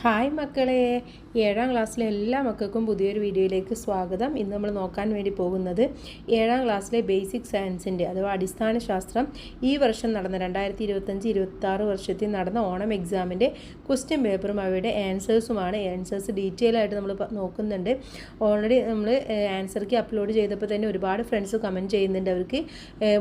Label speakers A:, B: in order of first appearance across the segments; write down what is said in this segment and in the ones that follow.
A: Hi മക്കളെ, 7ാം ക്ലാസ്സിലെ എല്ലാ മക്കൾക്കും പുതിയൊരു വീഡിയോയിലേക്ക് സ്വാഗതം. ഇന്ന് നമ്മൾ നോക്കാൻ വേണ്ടി പോകുന്നത് 7ാം ക്ലാസ്സിലെ ബേസിക് സയൻസിൻ്റെ അഥവാ അടിസ്ഥാന ശാസ്ത്രം ഈ വർഷം നടന്ന 2025-26 വർഷത്തിൽ നടന്ന ഓണം എക്സാമിൻ്റെ ക്വസ്റ്റ്യൻ പേപ്പറും അവയുടെ ആൻസേഴ്സുമാണ്. ആൻസേഴ്സ് ഡീറ്റെയിൽ ആയിട്ട് നമ്മൾ നോക്കുന്നുണ്ട്. ഓൾറെഡി നമ്മൾ ആൻസർക്ക് അപ്ലോഡ് ചെയ്തപ്പോൾ തന്നെ ഒരുപാട് ഫ്രണ്ട്സ് കമൻറ്റ് ചെയ്യുന്നുണ്ട് അവർക്ക്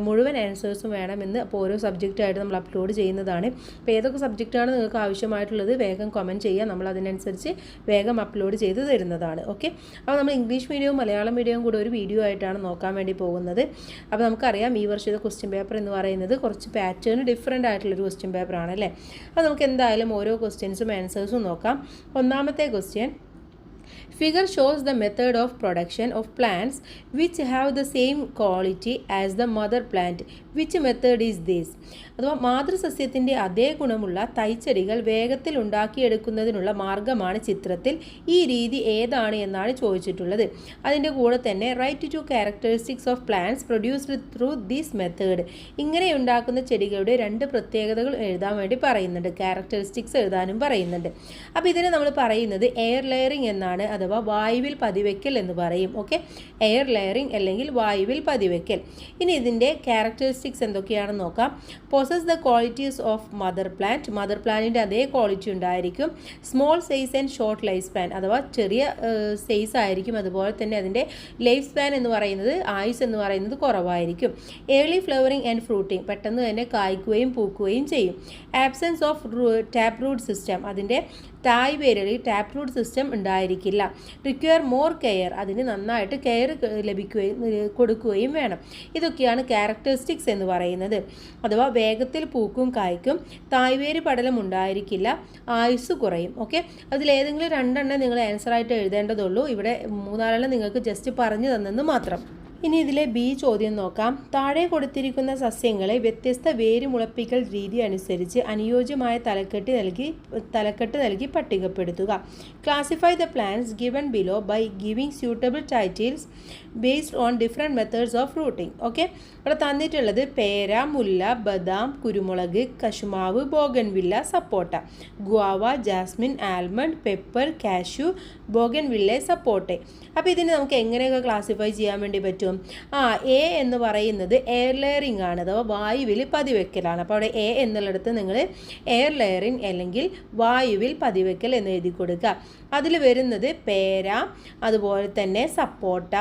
A: മുഴുവൻ ആൻസേഴ്സും വേണമെന്ന്. അപ്പോൾ ഓരോ സബ്ജക്റ്റായിട്ട് നമ്മൾ അപ്ലോഡ് ചെയ്യുന്നതാണ്. അപ്പോൾ ഏതൊക്കെ സബ്ജക്റ്റാണ് നിങ്ങൾക്ക് ആവശ്യമായിട്ടുള്ളത് വേഗം കമൻറ്റ് ചെയ്യുക, നമ്മൾ അതിനനുസരിച്ച് വേഗം അപ്ലോഡ് ചെയ്ത് തരുന്നതാണ്. ഓക്കെ, അപ്പോൾ നമ്മൾ ഇംഗ്ലീഷ് മീഡിയവും മലയാളം മീഡിയവും കൂടെ ഒരു വീഡിയോ ആയിട്ടാണ് നോക്കാൻ വേണ്ടി പോകുന്നത്. അപ്പോൾ നമുക്കറിയാം ഈ വർഷത്തെ ക്വസ്റ്റ്യൻ പേപ്പർ എന്ന് പറയുന്നത് കുറച്ച് പാറ്റേൺ ഡിഫറൻ്റ് ആയിട്ടുള്ളൊരു ക്വസ്റ്റ്യൻ പേപ്പറാണ് അല്ലേ. അപ്പോൾ നമുക്ക് എന്തായാലും ഓരോ ക്വസ്റ്റ്യൻസും ആൻസേഴ്സും നോക്കാം. ഒന്നാമത്തെ question, figure shows the method of production of plants which have the same quality as the mother plant. Which method is this? അഥവാ മാതൃസസ്യത്തിൻ്റെ അതേ ഗുണമുള്ള തൈച്ചെടികൾ വേഗത്തിൽ ഉണ്ടാക്കിയെടുക്കുന്നതിനുള്ള മാർഗമാണ് ചിത്രത്തിൽ. ഈ രീതി ഏതാണ് എന്നാണ് ചോദിച്ചിട്ടുള്ളത്. അതിൻ്റെ കൂടെ തന്നെ write two characteristics of plants produced through this method. ഇങ്ങനെ ഉണ്ടാക്കുന്ന ചെടികളുടെ 2 പ്രത്യേകതകൾ എഴുതാൻ വേണ്ടി പറയുന്നുണ്ട്. ക്യാരക്ടറിസ്റ്റിക്സ് എഴുതാനും പറയുന്നുണ്ട്. അപ്പോൾ ഇതിനെ നമ്മൾ പറയുന്നത് എയർ ലെയറിംഗ് എന്നാണ്, അഥവാ വായുവിൽ പതിവയ്ക്കൽ എന്ന് പറയും. ഓക്കെ, എയർ ലെയറിംഗ് അല്ലെങ്കിൽ വായുവിൽ പതിവയ്ക്കൽ. ഇനി ഇതിൻ്റെ ക്യാരക്ടറിസ്റ്റിക്സ് എന്തൊക്കെയാണെന്ന് നോക്കാം. possess the qualities of mother plant. Mother പ്ലാന്റിൻ്റെ അതേ ക്വാളിറ്റി ഉണ്ടായിരിക്കും. Small size and short life span, അഥവാ ചെറിയ സൈസ് ആയിരിക്കും. അതുപോലെ തന്നെ അതിൻ്റെ ലൈഫ് സ്പാൻ എന്ന് പറയുന്നത്, ആയുസ് എന്ന് പറയുന്നത് കുറവായിരിക്കും. ഏർലി ഫ്ലവറിംഗ് ആൻഡ് ഫ്രൂട്ടിംഗ്, പെട്ടെന്ന് തന്നെ കായ്ക്കുകയും പൂക്കുകയും ചെയ്യും. Absence of tap root system, അതിൻ്റെ തായ് വേരുകളിൽ ടാപ്പ് റൂട്ട് സിസ്റ്റം ഉണ്ടായിരിക്കില്ല. റിക്വയർ മോർ കെയർ, അതിന് നന്നായിട്ട് കെയർ കൊടുക്കുകയും വേണം. ഇതൊക്കെയാണ് ക്യാരക്ടറിസ്റ്റിക്സ് എന്ന് പറയുന്നത്. അഥവാ വേഗത്തിൽ പൂക്കും കായ്ക്കും, തായ്വേര് പടലം ഉണ്ടായിരിക്കില്ല, ആയുസ് കുറയും. ഓക്കെ, അതിലേതെങ്കിലും 2 നിങ്ങൾ ആൻസറായിട്ട് എഴുതേണ്ടതുള്ളൂ. ഇവിടെ 3 നിങ്ങൾക്ക് ജസ്റ്റ് പറഞ്ഞു തന്നെന്ന് മാത്രം. ഇനി ഇതിലെ ബി ചോദ്യം നോക്കാം. താഴെ കൊടുത്തിരിക്കുന്ന സസ്യങ്ങളെ വ്യത്യസ്ത വേര് മുളപ്പിക്കൽ രീതി അനുസരിച്ച് അനുയോജ്യമായ തലക്കെട്ട് നൽകി പട്ടികപ്പെടുത്തുക. Classify the plants given below by giving suitable titles based on different methods of rooting. Okay, ഇവിടെ തന്നിട്ടുള്ളത് പേര, മുല്ല, ബദാം, കുരുമുളക്, കശുമാവ്, bougainvillea, sapota, guava, jasmine, almond, pepper, cashew, bougainvillea, sapote. അപ്പോൾ ഇതിന് നമുക്ക് എങ്ങനെയൊക്കെ ക്ലാസിഫൈ ചെയ്യാൻ വേണ്ടി പറ്റും? എ എന്ന് പറയുന്നത് എയർ ലെയറിംഗ് ആണ്, അഥവാ വായുവിൽ പതിവെക്കലാണ്. അപ്പോൾ അവിടെ എ എന്നുള്ളിടത്ത് നിങ്ങൾ എയർ ലെയറിംഗ് അല്ലെങ്കിൽ വായുവിൽ പതിവെക്കൽ എന്ന് എഴുതി കൊടുക്കുക. അതിൽ വരുന്നത് പേര, അതുപോലെ തന്നെ സപ്പോട്ട,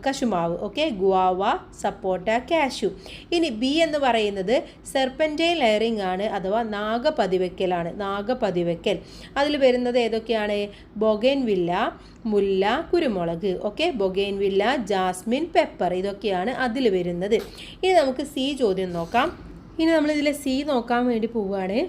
A: കശുമാവ്, ഓക്കെ, ഗുവാവ, സപ്പോട്ട, കാഷ്യൂ. ഇനി ബി എന്ന് പറയുന്നത് സെർപ്പൻറ്റൈൻ ലെയറിംഗ് ആണ്, അഥവാ നാഗപതിവെക്കലാണ്. നാഗപതിവെക്കൽ അതിൽ വരുന്നത് ഏതൊക്കെയാണ്? ബൊഗൈൻവില്ല, മുല്ല, കുരുമുളക്. ഓക്കെ, ബൊഗൈൻവില്ല, ജാസ്മിൻ, പെപ്പർ, ഇതൊക്കെയാണ് അതിൽ വരുന്നത്. ഇനി നമുക്ക് സി ചോദ്യം നോക്കാം. ഇനി നമ്മളിതിൽ സി നോക്കാൻ വേണ്ടി പോവുകയാണ്.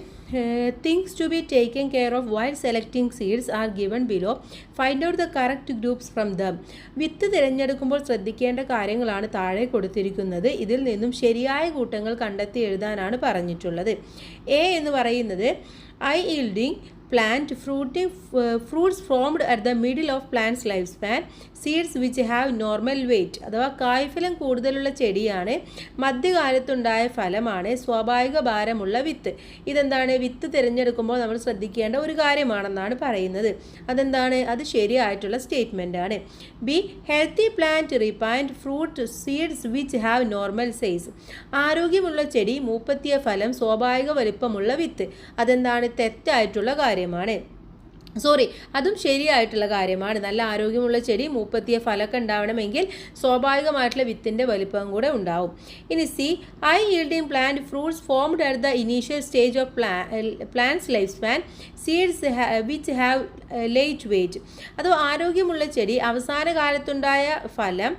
A: Things to be taken care of while selecting seeds are given below. Find out the correct groups from them. വിത്ത് തിരഞ്ഞെടുക്കുമ്പോൾ ശ്രദ്ധിക്കേണ്ട കാര്യങ്ങളാണ് താഴെ കൊടുത്തിരിക്കുന്നത്. ഇതിൽ നിന്നും ശരിയായ കൂട്ടങ്ങൾ കണ്ടെത്തി എഴുതാനാണ് പറഞ്ഞിട്ടുള്ളത്. എ എന്ന് പറയുന്നത് I yielding plant fruits formed at the middle of plant's lifespan. Seeds which have normal weight, അഥവാ കായ്ഫലം കൂടുതലുള്ള ചെടിയാണ്. മധ്യകാലത്തുണ്ടായ ഫലമാണ് സ്വാഭാവിക ഭാരമുള്ള വിത്ത്. ഇതെന്താണ്? വിത്ത് തിരഞ്ഞെടുക്കുമ്പോൾ നമ്മൾ ശ്രദ്ധിക്കേണ്ട ഒരു കാര്യമാണെന്നാണ് പറയുന്നത്. അതെന്താണ്? അത് ശരിയായിട്ടുള്ള സ്റ്റേറ്റ്മെൻ്റ് ആണ്. B healthy plant ripened fruit seeds which have normal size. ആരോഗ്യമുള്ള ചെടി മൂപ്പത്തിയ ഫലം സ്വാഭാവിക വലിപ്പമുള്ള വിത്ത്. അതെന്താണ്? തെറ്റായിട്ടുള്ള കാര്യമാണ്. അതും ശരിയായിട്ടുള്ള കാര്യമാണ്. നല്ല ആരോഗ്യമുള്ള ചെടി മൂപ്പത്തിയ ഫലമൊക്കെ ഉണ്ടാവണമെങ്കിൽ സ്വാഭാവികമായിട്ടുള്ള വിത്തിൻ്റെ വലിപ്പം കൂടെ ഉണ്ടാവും. ഇനി C I yielding plant fruits formed at the initial stage of plant's lifespan. Seeds which have late weight. അത് ആരോഗ്യമുള്ള ചെടി അവസാന കാലത്തുണ്ടായ ഫലം,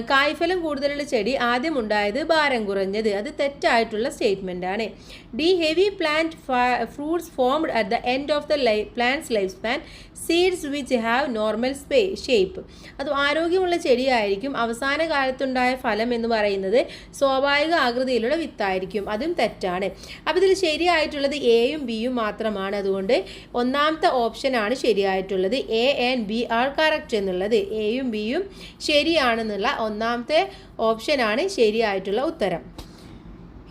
A: കായ്ഫലം കൂടുതലുള്ള ചെടി ആദ്യം ഉണ്ടായത് ഭാരം കുറഞ്ഞത്. അത് തെറ്റായിട്ടുള്ള സ്റ്റേറ്റ്മെൻ്റ് ആണ്. D heavy plant fruits formed at the end of the plants life span. Seeds which have normal shape. അത് ആരോഗ്യമുള്ള ചെടിയായിരിക്കും. അവസാന കാലത്തുണ്ടായ ഫലം എന്ന് പറയുന്നത് സ്വാഭാവിക ആകൃതിയിലുള്ള വിത്തായിരിക്കും. അതും തെറ്റാണ്. അപ്പോൾ ഇതിൽ ശരിയായിട്ടുള്ളത് എയും ബിയും മാത്രമാണ്. അതുകൊണ്ട് ഒന്നാമത്തെ ഓപ്ഷനാണ് ശരിയായിട്ടുള്ളത്. A and B are correct എന്നുള്ളത്. എയും ബിയും ശരിയാണെന്നുള്ള ഒന്നാമത്തെ ഓപ്ഷനാണ് ശരിയായിട്ടുള്ള ഉത്തരം.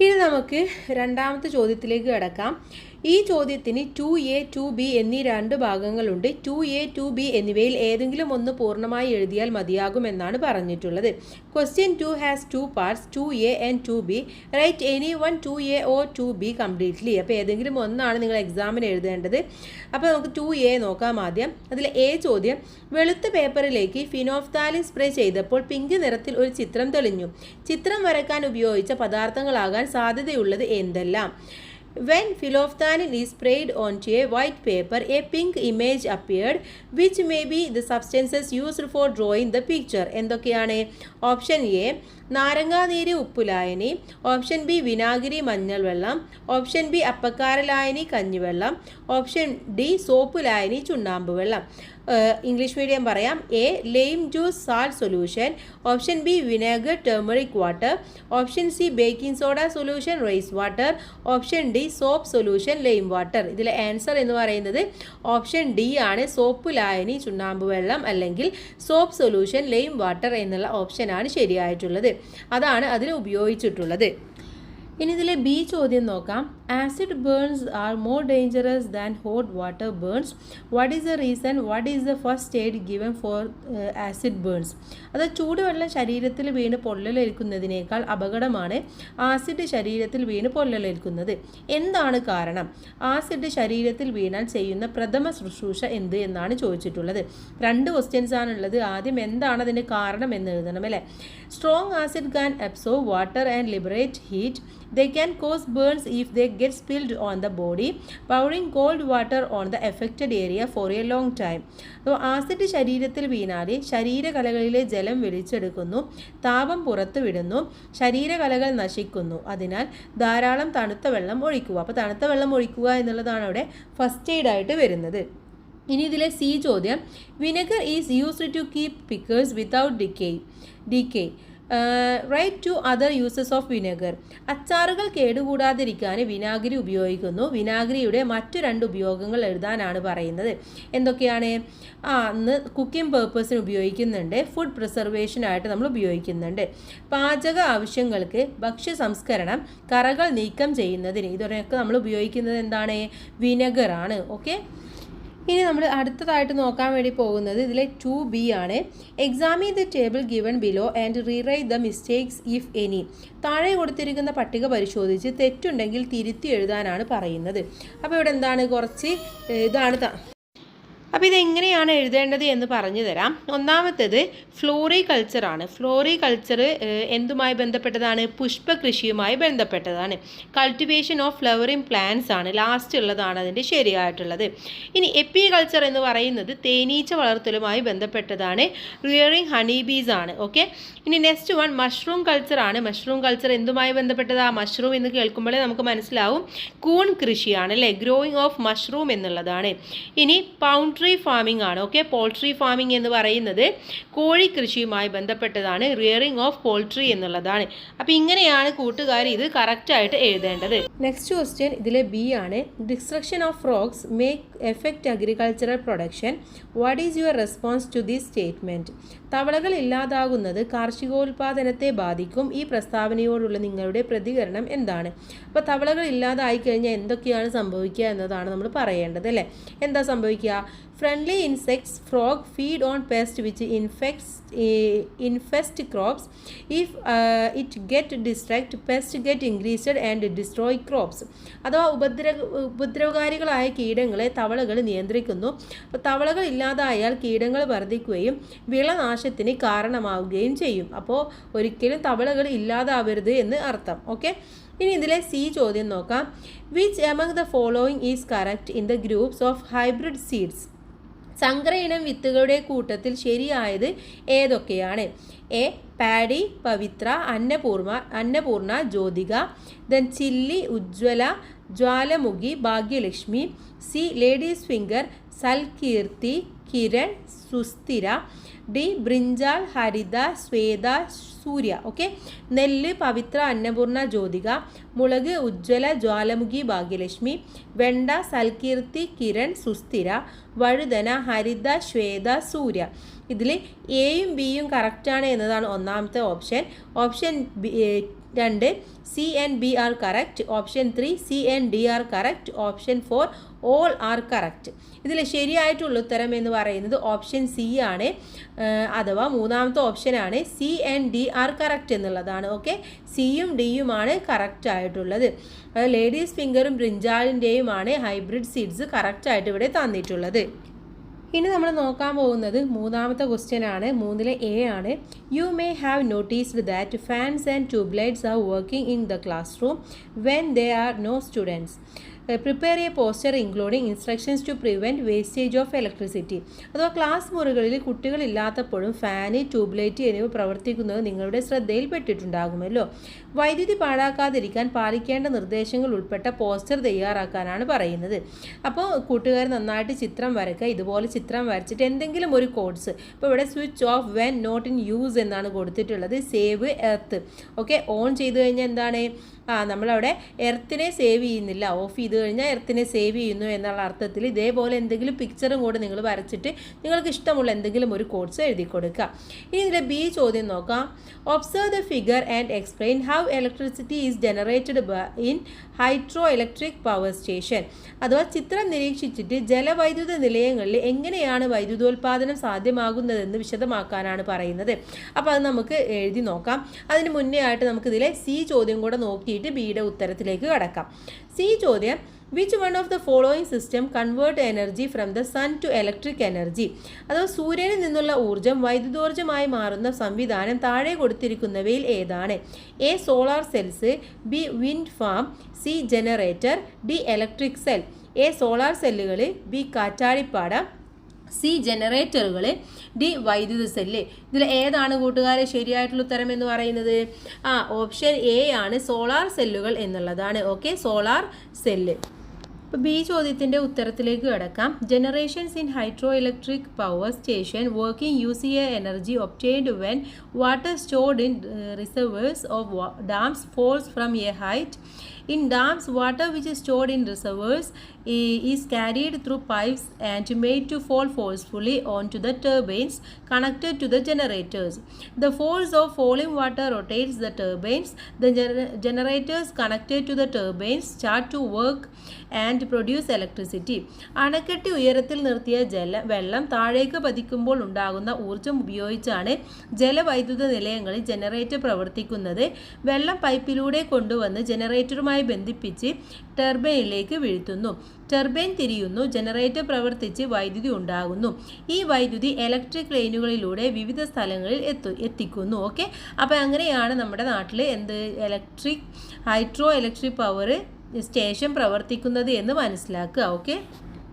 A: ഇനി നമുക്ക് രണ്ടാമത്തെ ചോദ്യത്തിലേക്ക് കിടക്കാം. ഈ ചോദ്യത്തിന് 2A 2B എന്നീ രണ്ട് ഭാഗങ്ങളുണ്ട്. 2A 2B എന്നിവയിൽ ഏതെങ്കിലും ഒന്ന് പൂർണ്ണമായി എഴുതിയാൽ മതിയാകുമെന്നാണ് പറഞ്ഞിട്ടുള്ളത്. Question 2 has two parts, 2A and 2B. Write any one 2A or 2B completely. അപ്പോൾ ഏതെങ്കിലും ഒന്നാണ് നിങ്ങൾ എക്സാമിന് എഴുതേണ്ടത്. അപ്പോൾ നമുക്ക് 2A നോക്കാം ആദ്യം. അതിൽ A ചോദ്യം, വെളുത്ത പേപ്പറിലേക്ക് ഫിനോഫ്താലിൻ സ്പ്രേ ചെയ്തപ്പോൾ പിങ്ക് നിറത്തിൽ ഒരു ചിത്രം തെളിഞ്ഞു. ചിത്രം വരയ്ക്കാൻ ഉപയോഗിച്ച പദാർത്ഥങ്ങളാകാൻ സാധ്യതയുള്ളത് എന്തെല്ലാം? When phenolphthalein is sprayed onto a white paper, a pink image appeared, which may be the substances used for drawing the picture. എന്തൊക്കെയാണ്? ഓപ്ഷൻ എ നാരങ്ങാനീര് ഉപ്പുലായനി, ഓപ്ഷൻ ബി വിനാഗിരി മഞ്ഞൾ വെള്ളം, ഓപ്ഷൻ ബി അപ്പക്കാര ലായനി കഞ്ഞിവെള്ളം, ഓപ്ഷൻ ഡി സോപ്പ് ലായനി ചുണ്ണാമ്പ് വെള്ളം. English medium പറയാം. A lime juice salt solution, option B vinegar turmeric water, option C baking soda solution rice water, option D soap solution lime water. ഇതിലെ ആൻസർ എന്ന് പറയുന്നത് option D ആണ്. Soap ലായനി ചുണ്ണാമ്പ് വെള്ളം അല്ലെങ്കിൽ സോപ്പ് സൊല്യൂഷൻ ലൈം വാട്ടർ എന്നുള്ള ഓപ്ഷനാണ് ശരിയായിട്ടുള്ളത്. അതാണ് അതിന് ഉപയോഗിച്ചിട്ടുള്ളത്. ഇനി ഇതിലെ ബി ചോദ്യം നോക്കാം. Acid burns are more dangerous than hot water burns. What is the reason? What is the first aid given for acid burns? അത് ചൂടുവെള്ളം ശരീരത്തിൽ വീണ് പൊള്ളലേൽക്കുന്നതിനേക്കാൾ അപകടമാണ് ആസിഡ് ശരീരത്തിൽ വീണ് പൊള്ളലേൽക്കുന്നത്. എന്താണ് കാരണം? ആസിഡ് ശരീരത്തിൽ വീണാൽ ചെയ്യുന്ന പ്രഥമ ശുശ്രൂഷ എന്ത് എന്നാണ് ചോദിച്ചിട്ടുള്ളത്. 2 ക്വസ്റ്റ്യൻസ് ആണുള്ളത്. ആദ്യം എന്താണ് അതിൻ്റെ കാരണം എന്ന് എഴുതണം അല്ലേ. Strong acid can absorb water and liberate heat. They can cause burns if they get spilled on the body, pouring cold water on the affected area for a long time. അപ്പോൾ acid ശരീരത്തിൽ വീണാൽ ശരീരകലകളിലെ ജലം വലിച്ചെടുക്കുന്നു, താപം പുറത്തു വിടുന്നു, ശരീരകലകൾ നശിക്കുന്നു. അതിനാൽ ധാരാളം തണുത്ത വെള്ളം ഒഴിക്കുക. അപ്പോൾ തണുത്ത വെള്ളം ഒഴിക്കുക എന്നുള്ളതാണ് അവിടെ ഫസ്റ്റ് എയ്ഡ് ആയിട്ട് വരുന്നത്. ഇനി ഇതിലെ സി ചോദ്യം, vinegar is used to keep pickles without decay. Write two other uses of vinegar. അച്ചാറുകൾ കേടുകൂടാതിരിക്കാൻ വിനാഗിരി ഉപയോഗിക്കുന്നു. വിനാഗിരിയുടെ മറ്റു 2 ഉപയോഗങ്ങൾ എഴുതാനാണ് പറയുന്നത്. എന്തൊക്കെയാണ്? അന്ന് കുക്കിംഗ് പേർപ്പസിന് ഉപയോഗിക്കുന്നുണ്ട്, ഫുഡ് പ്രിസർവേഷനായിട്ട് നമ്മൾ ഉപയോഗിക്കുന്നുണ്ട്, പാചക ആവശ്യങ്ങൾക്ക്, ഭക്ഷ്യ സംസ്കരണം, കറകൾ നീക്കം ചെയ്യുന്നതിന്. ഇതിനൊക്കെ നമ്മൾ ഉപയോഗിക്കുന്നത് എന്താണ്? വിനെഗറാണ്. ഓക്കെ. ഇനി നമ്മൾ അടുത്തതായിട്ട് നോക്കാൻ വേണ്ടി പോകുന്നത് ഇതിലെ 2B ആണ്. Examine the table given below and rewrite the mistakes if any. താഴെ കൊടുത്തിരിക്കുന്ന പട്ടിക പരിശോധിച്ച് തെറ്റുണ്ടെങ്കിൽ തിരുത്തി എഴുതാനാണ് പറയുന്നത്. അപ്പോൾ ഇവിടെ എന്താണ് കുറച്ച് ഇതാണ്. അപ്പോൾ ഇതെങ്ങനെയാണ് എഴുതേണ്ടത് എന്ന് പറഞ്ഞു തരാം. ഒന്നാമത്തേത് ഫ്ലോറികൾച്ചറാണ്. ഫ്ലോറികൾച്ചർ എന്തുമായി ബന്ധപ്പെട്ടതാണ്? പുഷ്പകൃഷിയുമായി ബന്ധപ്പെട്ടതാണ്. കൾട്ടിവേഷൻ ഓഫ് ഫ്ലവറിംഗ് പ്ലാന്റ്സ് ആണ് ലാസ്റ്റ് ഉള്ളതാണ് അതിൻ്റെ ശരിയായിട്ടുള്ളത്. ഇനി എപ്പികൾച്ചർ എന്ന് പറയുന്നത് തേനീച്ച വളർത്തലുമായി ബന്ധപ്പെട്ടതാണ്. റിയറിംഗ് ഹണി ബീസ് ആണ്. ഓക്കെ. ഇനി നെക്സ്റ്റ് വൺ മഷ്റൂം കൾച്ചർ ആണ്. മഷ്റൂം കൾച്ചർ എന്തുമായി ബന്ധപ്പെട്ടതാണ്? മഷ്റൂം എന്ന് കേൾക്കുമ്പോഴേ നമുക്ക് മനസ്സിലാവും കൂൺ കൃഷിയാണ് അല്ലേ. ഗ്രോയിങ് ഓഫ് മഷ്റൂം എന്നുള്ളതാണ്. ഇനി പൗൾട്രി ഫാമിംഗ് ആണ്. ഓക്കെ. പോൾട്രി ഫാമിംഗ് എന്ന് പറയുന്നത് കോഴി കൃഷിയുമായി ബന്ധപ്പെട്ടതാണ്. റിയറിംഗ് ഓഫ് പോൾട്രി എന്നുള്ളതാണ്. അപ്പോൾ ഇങ്ങനെയാണ് കൂട്ടുകാർ ഇത് കറക്റ്റായിട്ട് എഴുതേണ്ടത്. നെക്സ്റ്റ് ക്വസ്റ്റ്യൻ ഇതിലെ ബി ആണ്. Destruction of frogs make effect agricultural production. What is your response to this statement? തവളകൾ ഇല്ലാതാകുന്നത് കാർഷികോൽപാദനത്തെ ബാധിക്കും. ഈ പ്രസ്താവനയോടുള്ള നിങ്ങളുടെ പ്രതികരണം എന്താണ്? അപ്പോൾ തവളകൾ ഇല്ലാതായി കഴിഞ്ഞാൽ എന്തൊക്കെയാണ് സംഭവിക്കുക എന്നതാണ് നമ്മൾ പറയേണ്ടത് അല്ലേ. എന്താ സംഭവിക്കുക? Friendly insects, frog feed on pests which infest crops. If it get distract, pests get increased and destroy crops. അഥവാ ഉപദ്രവകാരികളായ കീടങ്ങളെ തവളകൾ നിയന്ത്രിക്കുന്നു. അപ്പോൾ തവളകൾ ഇല്ലാതായാൽ കീടങ്ങൾ വർദ്ധിക്കുകയും വിളനാശത്തിന് കാരണമാവുകയും ചെയ്യും. അപ്പോൾ ഒരിക്കലും തവളകൾ ഇല്ലാതാവരുത് എന്ന് അർത്ഥം. ഓക്കെ. ഇനി ഇതിലെ സി ചോദ്യം നോക്കാം. Which among the following is correct in the groups of hybrid seeds? സങ്കര ഇനം വിത്തുകളുടെ കൂട്ടത്തിൽ ശരിയായത് ഏതൊക്കെയാണ്? A paddy, Pavithra, Annapurna, Jyothika, then chilli, Ujjwala, Jwalamukhi, Bhagyalakshmi. C ladies finger, Salkeerthi, Kiran, Susthira. D brinjal, Haritha, Swetha, Surya. Okay. നെല്ല് പവിത്ര, അന്നപൂർണ, ജ്യോതിക. മുളക് ഉജ്ജ്വല, ജ്വാലമുഖി, ഭാഗ്യലക്ഷ്മി. വെണ്ട സൽകീർത്തി, കിരൺ, സുസ്ഥിര. വഴുതന ഹരിത, ശ്വേത, സൂര്യ. ഇതിൽ എയും ബിയും കറക്റ്റാണ് എന്നതാണ് ഒന്നാമത്തെ option. Option 2 C and B are correct. Option 3 C and D are correct. Option 4 all are correct. ഇതിൽ ശരിയായിട്ടുള്ള ഉത്തരം എന്ന് പറയുന്നത് ഓപ്ഷൻ സി ആണ്, അഥവാ മൂന്നാമത്തെ ഓപ്ഷനാണ് C and D are correct എന്നുള്ളതാണ്. ഓക്കെ, സിയും ഡിയുമാണ് കറക്റ്റ് ആയിട്ടുള്ളത്. ലേഡീസ് ഫിംഗറും ബ്രിഞ്ചാളിൻ്റെയുമാണ് ഹൈബ്രിഡ് സീഡ്സ് കറക്റ്റായിട്ട് ഇവിടെ തന്നിട്ടുള്ളത്. ഇനി നമ്മൾ നോക്കാൻ പോകുന്നത് മൂന്നാമത്തെ ക്വസ്റ്റ്യൻ ആണ്. 3-ലെ എ ആണ്. You may have noticed that fans and tube lights are working in the classroom when they are no students. Prepare a poster including instructions to prevent wastage of electricity. അഥവാ class മുറികളിൽ കുട്ടികളില്ലാത്തപ്പോഴും fan, tube light എന്നിവ പ്രവർത്തിക്കുന്നത് നിങ്ങളുടെ ശ്രദ്ധയിൽപ്പെട്ടിട്ടുണ്ടാകുമല്ലോ. വൈദ്യുതി പാഴാക്കാതിരിക്കാൻ പാലിക്കേണ്ട നിർദ്ദേശങ്ങൾ ഉൾപ്പെട്ട പോസ്റ്റർ തയ്യാറാക്കാനാണ് പറയുന്നത്. അപ്പോൾ കൂട്ടുകാർ നന്നായിട്ട് ചിത്രം വരയ്ക്കുക. ഇതുപോലെ ചിത്രം വരച്ചിട്ട് എന്തെങ്കിലും ഒരു കോഡ്സ്, ഇപ്പോൾ ഇവിടെ switch off when not in use എന്നാണ് കൊടുത്തിട്ടുള്ളത്. Save earth. ഓക്കെ, ഓൺ ചെയ്ത് കഴിഞ്ഞാൽ എന്താണ്, നമ്മളവിടെ എർത്തിനെ സേവ് ചെയ്യുന്നില്ല, ഓഫ് ചെയ്ത് കഴിഞ്ഞാൽ എർത്തിനെ സേവ് ചെയ്യുന്നു എന്നുള്ള അർത്ഥത്തിൽ ഇതേപോലെ എന്തെങ്കിലും പിക്ചറും കൂടെ നിങ്ങൾ വരച്ചിട്ട് നിങ്ങൾക്ക് ഇഷ്ടമുള്ള എന്തെങ്കിലും ഒരു കോഡ്സ് എഴുതി കൊടുക്കുക. ഇനി ഇതിലെ ബി ചോദ്യം നോക്കാം. Observe the figure and explain how electricity is generated in hydroelectric power station. അഥവാ ചിത്രം നിരീക്ഷിച്ചിട്ട് ജലവൈദ്യുത നിലയങ്ങളിൽ എങ്ങനെയാണ് വൈദ്യുതോൽപാദനം സാധ്യമാകുന്നതെന്ന് വിശദമാക്കാനാണ് പറയുന്നത്. അപ്പോൾ അത് നമുക്ക് എഴുതി നോക്കാം. അതിന് മുന്നേ ആയിട്ട് നമുക്കിതിലെ സി ചോദ്യം കൂടെ നോക്കിയിട്ട് ബിയുടെ ഉത്തരത്തിലേക്ക് കടക്കാം. സി ചോദ്യം, which one of the following system convert energy from the sun to electric energy. അഥവാ സൂര്യനിൽ നിന്നുള്ള ഊർജ്ജം വൈദ്യുതോർജ്ജമായി മാറുന്ന സംവിധാനം താഴെ കൊടുത്തിരിക്കുന്നവയിൽ ഏതാണ്? A solar cells, B wind farm, C generator, D electric cell. A solar സെല്ലുകൾ, ബി കാറ്റാടിപ്പാടം, സി ജനറേറ്ററുകൾ, ഡി വൈദ്യുത സെല്ല്. ഇതിൽ ഏതാണ് കൂട്ടുകാരെ ശരിയായിട്ടുള്ള ഉത്തരം എന്ന് പറയുന്നത്? ഓപ്ഷൻ എ ആണ്, സോളാർ സെല്ലുകൾ എന്നുള്ളതാണ്. Okay, solar cell. ഇപ്പോൾ ബി ചോദ്യത്തിൻ്റെ ഉത്തരത്തിലേക്ക് കിടക്കാം. Generations in hydroelectric power station working use energy obtained when water stored in reservoirs of dams falls from a height. In dams, water which is stored in reservoirs is carried through pipes and made to fall forcefully onto the turbines connected to the generators. The force of falling water rotates the turbines. The generators connected to the turbines start to work and produce electricity. അണക്കെട്ടി ഉയരത്തിൽ നിർത്തിയ വെള്ളം താഴേക്ക് പതിക്കുമ്പോൾ ഉണ്ടാകുന്ന ഊർജ്ജം ഉപയോഗിച്ചാണ് ജലവൈദ്യുത നിലയങ്ങളിൽ generator പ്രവർത്തിക്കുന്നത്. വെള്ളം പൈപ്പിലൂടെ കൊണ്ടുവന്ന് ജനറേറ്ററുമായി ബന്ധിപ്പിച്ച് ടർബൈനിലേക്ക് വീഴ്ത്തുന്നു. ടർബൈൻ തിരിയുന്നു, ജനറേറ്റർ പ്രവർത്തിച്ച് വൈദ്യുതി ഉണ്ടാകുന്നു. ഈ വൈദ്യുതി ഇലക്ട്രിക് ലൈനുകളിലൂടെ വിവിധ സ്ഥലങ്ങളിൽ എത്തിക്കുന്നു. ഓക്കെ, അപ്പോൾ അങ്ങനെയാണ് നമ്മുടെ നാട്ടിൽ ഹൈഡ്രോ ഇലക്ട്രിക് പവർ സ്റ്റേഷൻ പ്രവർത്തിക്കുന്നത് എന്ന് മനസ്സിലാക്കുക. ഓക്കെ,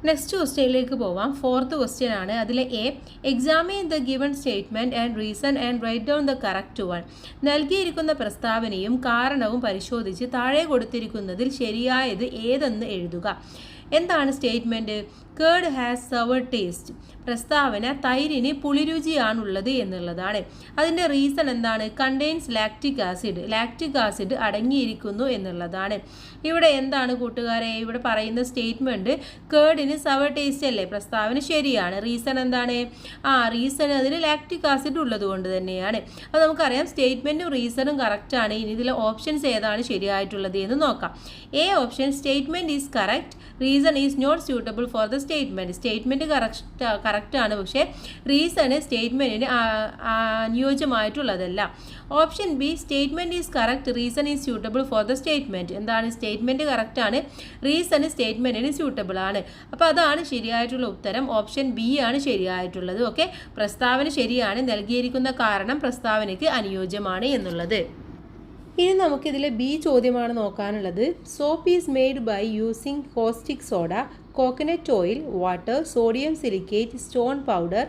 A: നെക്സ്റ്റ് ക്വസ്റ്റ്യനിലേക്ക് പോവാം. 4th ക്വസ്റ്റ്യൻ ആണ്. അതിലെ A, examine the given statement and reason and write down the correct one. നൽകിയിരിക്കുന്ന പ്രസ്താവനയും കാരണവും പരിശോധിച്ച് താഴെ കൊടുത്തിരിക്കുന്നതിൽ ശരിയായത് ഏതെന്ന് എഴുതുക. എന്താണ് statement? Curd has sour taste. പ്രസ്താവന തൈരിന് പുളിരുചിയാണുള്ളത് എന്നുള്ളതാണ്. അതിൻ്റെ റീസൺ എന്താണ്? Contains lactic acid. Lactic acid അടങ്ങിയിരിക്കുന്നു എന്നുള്ളതാണ്. ഇവിടെ എന്താണ് കൂട്ടുകാരെ ഇവിടെ പറയുന്ന സ്റ്റേറ്റ്മെൻറ്റ്? കേർഡിന് സവർ ടേസ്റ്റ് അല്ലേ? പ്രസ്താവന ശരിയാണ്. റീസൺ എന്താണ്? റീസൺ അതിന് ലാക്റ്റിക് ആസിഡ് ഉള്ളത് കൊണ്ട് തന്നെയാണ്. അപ്പോൾ നമുക്കറിയാം സ്റ്റേറ്റ്മെൻറ്റും റീസണും കറക്റ്റാണ്. ഇനി ഇതിലെ ഓപ്ഷൻസ് ഏതാണ് ശരിയായിട്ടുള്ളത് എന്ന് നോക്കാം. A option, statement is correct, reason is not suitable for the statement. Statement കറക്റ്റാണ്, പക്ഷേ റീസണ് സ്റ്റേറ്റ്മെൻറ്റിന് അനുയോജ്യമായിട്ടുള്ളതല്ല. Option B, statement is correct, reason is suitable for the statement. എന്താണ്? സ്റ്റേറ്റ്മെൻറ്റ് കറക്റ്റാണ്, റീസണ് സ്റ്റേറ്റ്മെൻറ്റിന് സ്യൂട്ടബിൾ ആണ്. അപ്പോൾ അതാണ് ശരിയായിട്ടുള്ള ഉത്തരം. ഓപ്ഷൻ ബി ആണ് ശരിയായിട്ടുള്ളത്. ഓക്കെ, പ്രസ്താവന ശരിയാണ്, നൽകിയിരിക്കുന്ന കാരണം പ്രസ്താവനയ്ക്ക് അനുയോജ്യമാണ് എന്നുള്ളത്. ഇനി നമുക്കിതിലെ ബി ചോദ്യമാണ് നോക്കാനുള്ളത്. Soap is made by using caustic soda, coconut oil, water, sodium silicate, stone powder,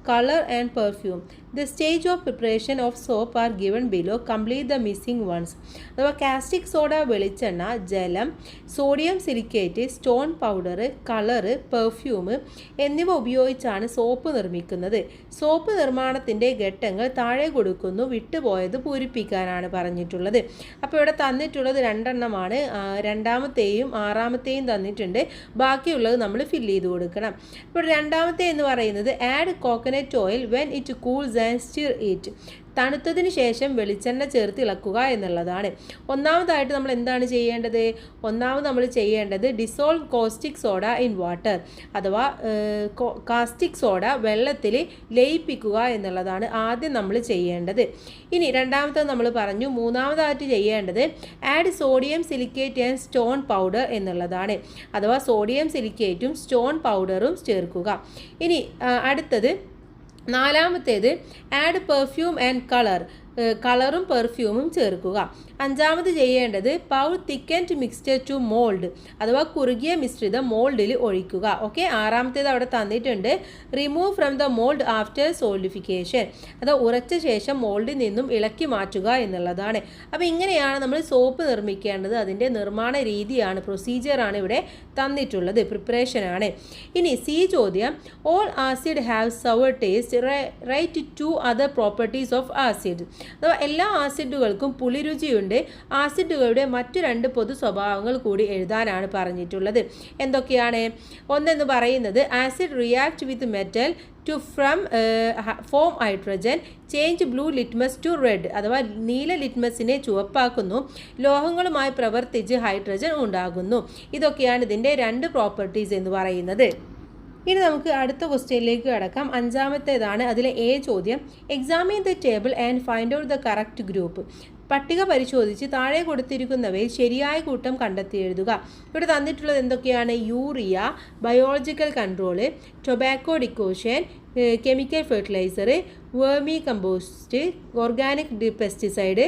A: color and perfume. The stage of preparation of soap are given below. Complete the missing ones. അഥവാ caustic soda, വെളിച്ചെണ്ണ, ജലം, sodium silicate, stone powder, colour, perfume എന്നിവ ഉപയോഗിച്ചാണ് soap നിർമ്മിക്കുന്നത്. Soap നിർമ്മാണത്തിൻ്റെ ഘട്ടങ്ങൾ താഴെ കൊടുക്കുന്നു. വിട്ടുപോയത് പൂരിപ്പിക്കാനാണ് പറഞ്ഞിട്ടുള്ളത്. അപ്പോൾ ഇവിടെ തന്നിട്ടുള്ളത് 2 എണ്ണമാണ്. 2ാമത്തെയും 6ാമത്തെയും തന്നിട്ടുണ്ട്. ബാക്കിയുള്ളത് നമ്മൾ ഫില്ല് ചെയ്ത് കൊടുക്കണം. ഇപ്പോൾ 2ാമത്തെ എന്ന് പറയുന്നത് add coconut oil when it cools and stir it. തണുത്തതിന് ശേഷം വെളിച്ചെണ്ണ ചേർത്ത് ഇളക്കുക എന്നുള്ളതാണ്. ഒന്നാമതായിട്ട് നമ്മൾ എന്താണ് ചെയ്യേണ്ടത്? നമ്മൾ ചെയ്യേണ്ടത് dissolve caustic soda in water, അഥവാ കാസ്റ്റിക് സോഡ വെള്ളത്തിൽ ലയിപ്പിക്കുക എന്നുള്ളതാണ് ആദ്യം നമ്മൾ ചെയ്യേണ്ടത്. ഇനി രണ്ടാമത്തത് നമ്മൾ പറഞ്ഞു. മൂന്നാമതായിട്ട് ചെയ്യേണ്ടത് add sodium silicate and stone powder എന്നുള്ളതാണ്, അഥവാ സോഡിയം സിലിക്കേറ്റും സ്റ്റോൺ പൗഡറും ചേർക്കുക. ഇനി അടുത്തത് നാലാമത്തേത് ആഡ് പെർഫ്യൂം ആൻഡ് കളറും പെർഫ്യൂമും ചേർക്കുക. അഞ്ചാമത് ചെയ്യേണ്ടത് പൗ തിക്കൻഡ് മിക്സ്ചർ ടു മോൾഡ്, അഥവാ കുറുകിയ മിശ്രിതം മോൾഡിൽ ഒഴിക്കുക. ഓക്കെ, ആറാമത്തേത് അവിടെ തന്നിട്ടുണ്ട്. Remove from the mould after solidification, അത് ഉറച്ച ശേഷം മോൾഡിൽ നിന്നും ഇളക്കി മാറ്റുക എന്നുള്ളതാണ്. അപ്പോൾ ഇങ്ങനെയാണ് നമ്മൾ സോപ്പ് നിർമ്മിക്കേണ്ടത്. അതിൻ്റെ നിർമ്മാണ രീതിയാണ്, പ്രൊസീജിയറാണ് ഇവിടെ തന്നിട്ടുള്ളത്, പ്രിപ്പറേഷനാണ്. ഇനി സി ചോദ്യം, all acid have sour taste, write two other properties of acid, അഥവാ എല്ലാ ആസിഡുകൾക്കും പുളിരുചിയുണ്ട്. ആസിഡുകളുടെ മറ്റു 2 പൊതു സ്വഭാവങ്ങൾ കൂടി എഴുതാനാണ് പറഞ്ഞിട്ടുള്ളത്. എന്തൊക്കെയാണ്? ഒന്നെന്ന് പറയുന്നത് acid react with metal to form hydrogen, change blue litmus to red, അഥവാ നീല ലിറ്റ്മസിനെ ചുവപ്പാക്കുന്നു, ലോഹങ്ങളുമായി പ്രവർത്തിച്ച് ഹൈഡ്രജൻ ഉണ്ടാകുന്നു. ഇതൊക്കെയാണ് ഇതിൻ്റെ 2 പ്രോപ്പർട്ടീസ് എന്ന് പറയുന്നത്. ഇനി നമുക്ക് അടുത്ത ക്വസ്റ്റ്യനിലേക്ക് കടക്കാം. അഞ്ചാമത്തേതാണ്. അതിലെ എ ചോദ്യം, examine the table and find out the correct group. പട്ടിക പരിശോധിച്ച് താഴെ കൊടുത്തിരിക്കുന്നവയിൽ ശരിയായ കൂട്ടം കണ്ടെത്തി എഴുതുക. ഇവിടെ തന്നിട്ടുള്ളത് എന്തൊക്കെയാണ്? Urea, biological control, tobacco decoction, chemical fertilizer, vermi compost, organic pesticide,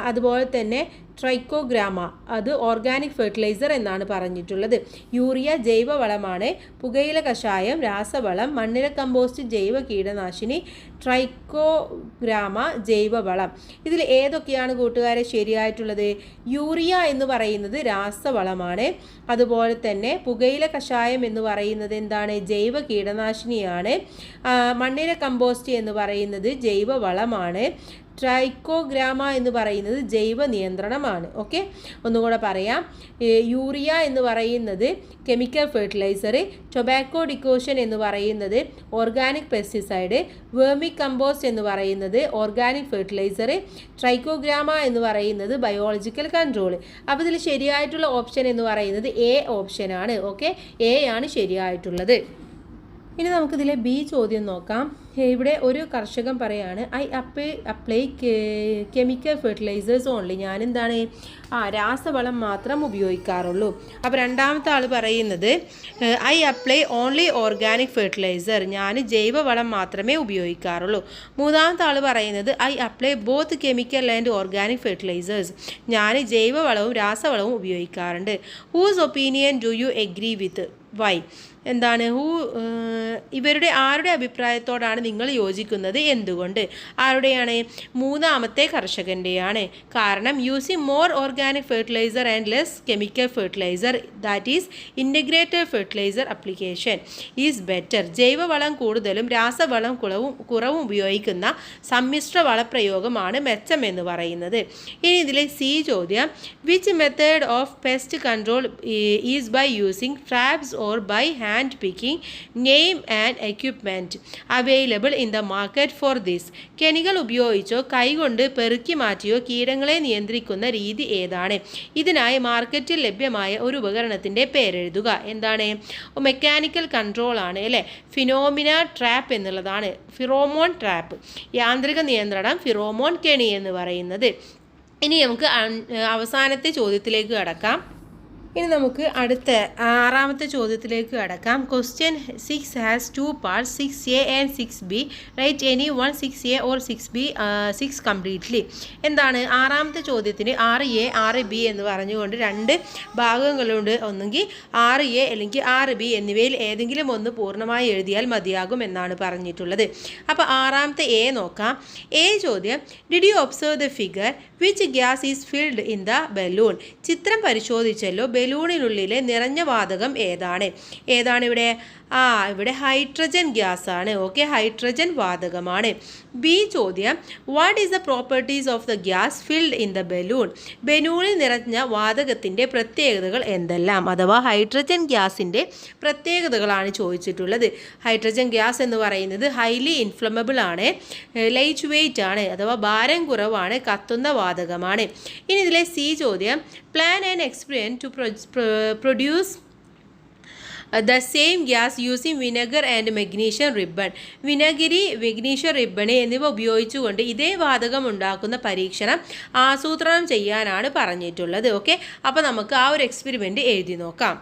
A: അതുപോലെ തന്നെ ട്രൈക്കോഗ്രാമ, അത് ഓർഗാനിക് ഫെർട്ടിലൈസർ എന്നാണ് പറഞ്ഞിട്ടുള്ളത്. യൂറിയ ജൈവവളമാണ്, പുകയില കഷായം രാസവളം, മണ്ണിര കമ്പോസ്റ്റ് ജൈവ കീടനാശിനി, ട്രൈക്കോഗ്രാമ ജൈവവളം. ഇതിൽ ഏതൊക്കെയാണ് കൂട്ടുകാരെ ശരിയായിട്ടുള്ളത്? യൂറിയ എന്ന് പറയുന്നത് രാസവളമാണ്, അതുപോലെ തന്നെ പുകയില കഷായം എന്ന് പറയുന്നത് എന്താണ്? ജൈവ കീടനാശിനിയാണ്. മണ്ണിര കമ്പോസ്റ്റ് എന്ന് പറയുന്നത് ജൈവവളമാണ്. ട്രൈക്കോഗ്രാമ എന്ന് പറയുന്നത് ജൈവ നിയന്ത്രണമാണ്. ഓക്കെ, ഒന്നുകൂടെ പറയാം. യൂറിയ എന്ന് പറയുന്നത് കെമിക്കൽ ഫെർട്ടിലൈസർ, ടൊബാക്കോ ഡിക്കോഷൻ എന്ന് പറയുന്നത് ഓർഗാനിക് പെസ്റ്റിസൈഡ്, വേർമി കമ്പോസ്റ്റ് എന്ന് പറയുന്നത് ഓർഗാനിക് ഫെർട്ടിലൈസർ, ട്രൈക്കോഗ്രാമ എന്ന് പറയുന്നത് ബയോളജിക്കൽ കൺട്രോൾ. അപ്പോൾ ഇതിൽ ശരിയായിട്ടുള്ള ഓപ്ഷൻ എന്ന് പറയുന്നത് എ ഓപ്ഷനാണ്. ഓക്കെ, എ ആണ് ശരിയായിട്ടുള്ളത്. ഇനി നമുക്കിതിലെ ബി ചോദ്യം നോക്കാം. ഇവിടെ ഒരു കർഷകൻ പറയാണ് I apply chemical fertilizers only, ഞാനെന്താണ് രാസവളം മാത്രം ഉപയോഗിക്കാറുള്ളൂ. അപ്പോൾ രണ്ടാമത്തെ ആൾ പറയുന്നത് I apply only organic fertilizer, ഞാൻ ജൈവവളം മാത്രമേ ഉപയോഗിക്കാറുള്ളൂ. മൂന്നാമത്തെ ആൾ പറയുന്നത് I apply both chemical and organic fertilizers, ഞാൻ ജൈവവളവും രാസവളവും ഉപയോഗിക്കാറുണ്ട്. Whose opinion do you agree with, why, എന്താണ് ഇവരുടെ ആരുടെ അഭിപ്രായത്തോടാണ് നിങ്ങൾ യോജിക്കുന്നത്, എന്തുകൊണ്ട്? ആരുടെയാണ്? മൂന്നാമത്തെ കർഷകൻ്റെയാണ്. കാരണം using more organic fertiliser and less chemical fertiliser, that is integrated fertiliser application is better. ജൈവവളം കൂടുതലും രാസവളം കുറവും ഉപയോഗിക്കുന്ന സമ്മിശ്ര വളപ്രയോഗമാണ് മെച്ചം എന്ന് പറയുന്നത്. ഇനി ഇതിലെ സി ചോദ്യം, which method of pest control is by using traps or by hand picking, name and equipment available in the market for this. കെണികൾ ഉപയോഗിച്ചോ കൈകൊണ്ട് പെറുക്കി മാറ്റിയോ കീടങ്ങളെ നിയന്ത്രിക്കുന്ന രീതി ഏതാണ്? ഇതിനായി മാർക്കറ്റിൽ ലഭ്യമായ ഒരു ഉപകരണത്തിൻ്റെ പേരെഴുതുക. എന്താണ്? മെക്കാനിക്കൽ കൺട്രോൾ ആണ് അല്ലേ? ഫിനോമിന ട്രാപ്പ് എന്നുള്ളതാണ്, ഫിറോമോൺ ട്രാപ്പ്. യാന്ത്രിക നിയന്ത്രണം, ഫിറോമോൺ കെണി എന്ന് പറയുന്നത്. ഇനി നമുക്ക് അവസാനത്തെ ചോദ്യത്തിലേക്ക് കടക്കാം. ഇനി നമുക്ക് അടുത്ത ആറാമത്തെ ചോദ്യത്തിലേക്ക് കടക്കാം. Question 6 has 2 parts, 6A and 6B. Write any one 6A or 6B 6 completely. എന്താണ്? ആറാമത്തെ ചോദ്യത്തിന് 6A 6B എന്ന് പറഞ്ഞുകൊണ്ട് 2 ഭാഗങ്ങളുണ്ട്. ഒന്നുകിൽ 6A അല്ലെങ്കിൽ 6B എന്നിവയിൽ ഏതെങ്കിലും ഒന്ന് പൂർണ്ണമായി എഴുതിയാൽ മതിയാകും എന്നാണ് പറഞ്ഞിട്ടുള്ളത്. അപ്പോൾ ആറാമത്തെ എ നോക്കാം. എ ചോദ്യം, did you observe the figure, which gas is filled in the balloon? ചിത്രം പരിശോധിച്ചല്ലോ, ബലൂണിനുള്ളിലെ നിറഞ്ഞ വാതകം ഏതാണ്? ഇവിടെ ഹൈഡ്രജൻ ഗ്യാസ് ആണ്. ഓക്കെ, ഹൈഡ്രജൻ വാതകമാണ്. ബി ചോദ്യം, what is the properties of the gas filled in the balloon? ബലൂണിൽ നിറഞ്ഞ വാതകത്തിൻ്റെ പ്രത്യേകതകൾ എന്തെല്ലാം? അഥവാ ഹൈഡ്രജൻ ഗ്യാസിൻ്റെ പ്രത്യേകതകളാണ് ചോദിച്ചിട്ടുള്ളത്. ഹൈഡ്രജൻ ഗ്യാസ് എന്ന് പറയുന്നത് ഹൈലി ഇൻഫ്ലമബിൾ ആണ്, ലൈറ്റ് വെയ്റ്റ് ആണ്, അഥവാ ഭാരം കുറവാണ്, കത്തുന്ന വാതകമാണ്. ഇനി ഇതിലെ സി ചോദ്യം, plan and experiment to produce the same gas using vinegar and magnesium ribbon. വിനഗിരി, മെഗ്നീഷ്യം റിബൺ എന്നിവ ഉപയോഗിച്ചുകൊണ്ട് ഇതേ വാതകം ഉണ്ടാക്കുന്ന പരീക്ഷണം ആസൂത്രണം ചെയ്യാനാണ് പറഞ്ഞിട്ടുള്ളത്. ഓക്കെ, അപ്പോൾ നമുക്ക് ആ ഒരു എക്സ്പെരിമെൻറ്റ് എഴുതി നോക്കാം.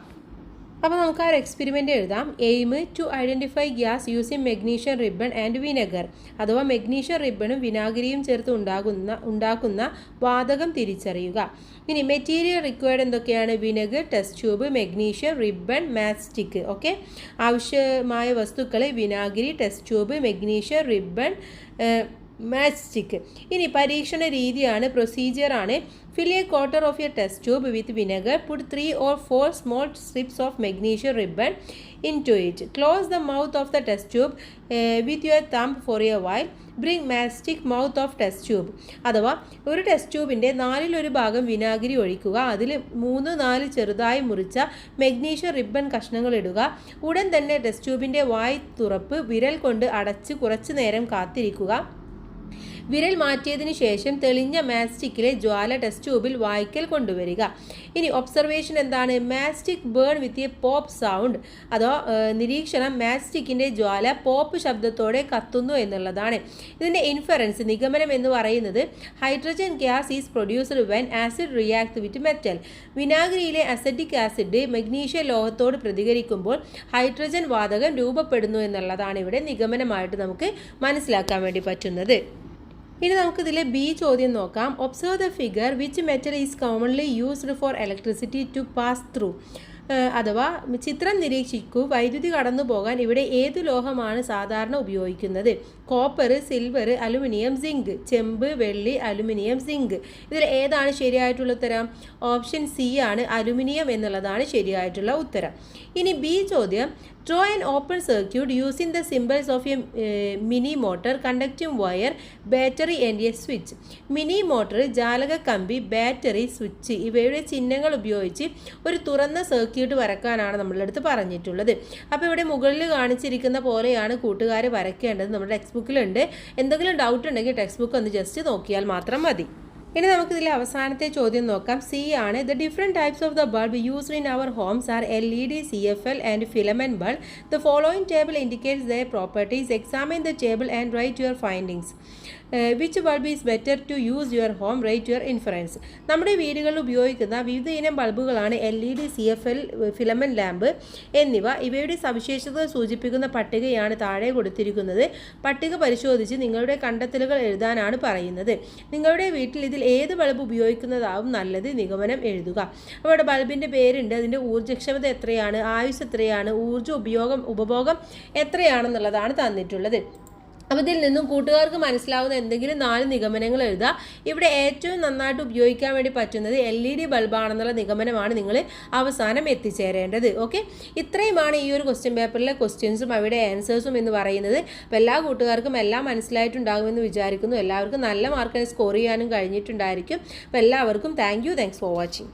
A: അപ്പോൾ നമുക്ക് ആ ഒരു എക്സ്പെരിമെൻ്റ് എഴുതാം. Aim to identify gas using magnesium ribbon and vinegar, അഥവാ മെഗ്നീഷ്യം റിബണും വിനാഗിരിയും ചേർത്ത് ഉണ്ടാക്കുന്ന വാതകം തിരിച്ചറിയുക. ഇനി മെറ്റീരിയൽ റിക്വയർഡ് എന്തൊക്കെയാണ്? Vinegar, test tube, magnesium ribbon, match stick. Okay, ആവശ്യമായ വസ്തുക്കൾ വിനാഗിരി, test tube, magnesium ribbon, match stick. ഇനി പരീക്ഷണ രീതിയാണ്, പ്രൊസീജിയറാണ്. Fill a quarter of your test tube with vinegar, put 3 or 4 small strips of magnesium ribbon into it. Close the mouth of the test tube with your thumb for a while. Bring matchstick mouth of test tube. അഥവാ ഒരു test ട്യൂബിൻ്റെ 1/4 ഭാഗം വിനാഗിരി ഒഴിക്കുക, അതിൽ 3-4 ചെറുതായി മുറിച്ച magnesium ribbon കഷ്ണങ്ങൾ ഇടുക. ഉടൻ തന്നെ ടെസ്റ്റ് ട്യൂബിൻ്റെ വായ് തുറപ്പ് വിരൽ കൊണ്ട് അടച്ച് കുറച്ചു നേരം കാത്തിരിക്കുക. വിരൽ മാറ്റിയതിന് ശേഷം തെളിഞ്ഞ മാസ്റ്റിക്കിലെ ജ്വാല ടെസ്റ്റ് ട്യൂബിൽ വായ്ക്കൽ കൊണ്ടുവരിക. ഇനി ഒബ്സർവേഷൻ എന്താണ്? Mastic burn with a pop sound, അതോ നിരീക്ഷണം, മാസ്റ്റിക്കിൻ്റെ ജ്വാല പോപ്പ് ശബ്ദത്തോടെ കത്തുന്നു എന്നുള്ളതാണ്. ഇതിൻ്റെ ഇൻഫറൻസ്, നിഗമനം എന്ന് പറയുന്നത്, hydrogen gas is produced when acid react with metal. വിനാഗിരിയിലെ അസറ്റിക് ആസിഡ് മഗ്നീഷ്യം ലോഹത്തോട് പ്രതികരിക്കുമ്പോൾ ഹൈഡ്രജൻ വാതകം രൂപപ്പെടുന്നു എന്നുള്ളതാണ് ഇവിടെ നിഗമനമായിട്ട് നമുക്ക് മനസ്സിലാക്കാൻ വേണ്ടി പറ്റുന്നത്. ഇനി നമുക്കിതിലെ ബി ചോദ്യം നോക്കാം. Observe the figure, which metal is commonly used for electricity to pass through. അഥവാ ചിത്രം നിരീക്ഷിക്കൂ, വൈദ്യുതി കടന്നു പോകാൻ ഇവിടെ ഏതു ലോഹമാണ് സാധാരണ ഉപയോഗിക്കുന്നത്? Copper, silver, aluminium, zinc. ചെമ്പ്, വെള്ളി, അലുമിനിയം, സിങ്ക്. ഇതിൽ ഏതാണ് ശരിയായിട്ടുള്ള ഉത്തരം? ഓപ്ഷൻ സി ആണ്, അലുമിനിയം എന്നുള്ളതാണ് ശരിയായിട്ടുള്ള ഉത്തരം. ഇനി ബി ചോദ്യം, draw an open circuit using the symbols of a mini motor, conducting wire, battery and a switch. Mini motor, ജാലക കമ്പി, ബാറ്ററി, സ്വിച്ച് ഇവയുടെ ചിഹ്നങ്ങൾ ഉപയോഗിച്ച് ഒരു തുറന്ന സർക്യൂട്ട് വരക്കാനാണ് നമ്മളുടെ അടുത്ത് പറഞ്ഞിട്ടുള്ളത്. അപ്പോൾ ഇവിടെ മുകളിൽ കാണിച്ചിരിക്കുന്ന പോലെയാണ് കൂട്ടുകാർ വരയ്ക്കേണ്ടത്. നമ്മുടെ ടെക്സ്റ്റ് ബുക്കിലുണ്ട്. എന്തെങ്കിലും ഡൗട്ട് ഉണ്ടെങ്കിൽ ടെക്സ്റ്റ് ബുക്ക് ഒന്ന് ജസ്റ്റ് നോക്കിയാൽ മാത്രം മതി. ഇനി നമുക്കിതിലെ അവസാനത്തെ ചോദ്യം നോക്കാം. സി ആണ്. The different types of the bulb used in our homes are LED, CFL and filament bulb. The following table indicates their properties. Examine the table and write your findings. Which bulb is better to use your home? Write your inference. നമ്മുടെ വീടുകളിൽ ഉപയോഗിക്കുന്ന വിവിധ ഇനം ബൾബുകളാണ് LED, CFL, filament lamp എന്നിവ. ഇവയുടെ സവിശേഷതകൾ സൂചിപ്പിക്കുന്ന പട്ടികയാണ് താഴെ കൊടുത്തിരിക്കുന്നത്. പട്ടിക പരിശോധിച്ച് നിങ്ങളുടെ കണ്ടെത്തലുകൾ എഴുതാനാണ് പറയുന്നത്. നിങ്ങളുടെ വീട്ടിൽ ഇതിൽ ഏത് ബൾബ് ഉപയോഗിക്കുന്നതാവും നല്ലത്? നിഗമനം എഴുതുക. അവിടെ ബൾബിൻ്റെ പേരുണ്ട്, അതിൻ്റെ ഊർജ്ജക്ഷമത എത്രയാണ്, ആയുസ് എത്രയാണ്, ഊർജ്ജ ഉപഭോഗം എത്രയാണെന്നുള്ളതാണ് തന്നിട്ടുള്ളത്. അപ്പോൾ ഇതിൽ നിന്നും കൂട്ടുകാർക്ക് മനസ്സിലാവുന്ന എന്തെങ്കിലും 4 നിഗമനങ്ങൾ എഴുതുക. ഇവിടെ ഏറ്റവും നന്നായിട്ട് ഉപയോഗിക്കാൻ വേണ്ടി പറ്റുന്നത് LED ബൾബാണെന്നുള്ള നിഗമനമാണ് നിങ്ങൾ അവസാനം എത്തിച്ചേരേണ്ടത്. ഓക്കെ, ഇത്രയുമാണ് ഈ ഒരു ക്വസ്റ്റ്യൻ പേപ്പറിലെ ക്വസ്റ്റ്യൻസും അവിടെ ആൻസേഴ്സും എന്ന് പറയുന്നത്. അപ്പോൾ എല്ലാ കൂട്ടുകാർക്കും എല്ലാം മനസ്സിലായിട്ടുണ്ടാകുമെന്ന് വിചാരിക്കുന്നു. എല്ലാവർക്കും നല്ല മാർക്ക് സ്കോർ ചെയ്യാനും കഴിഞ്ഞിട്ടുണ്ടായിരിക്കും. അപ്പോൾ എല്ലാവർക്കും താങ്ക്സ് ഫോർ വാച്ചിങ്.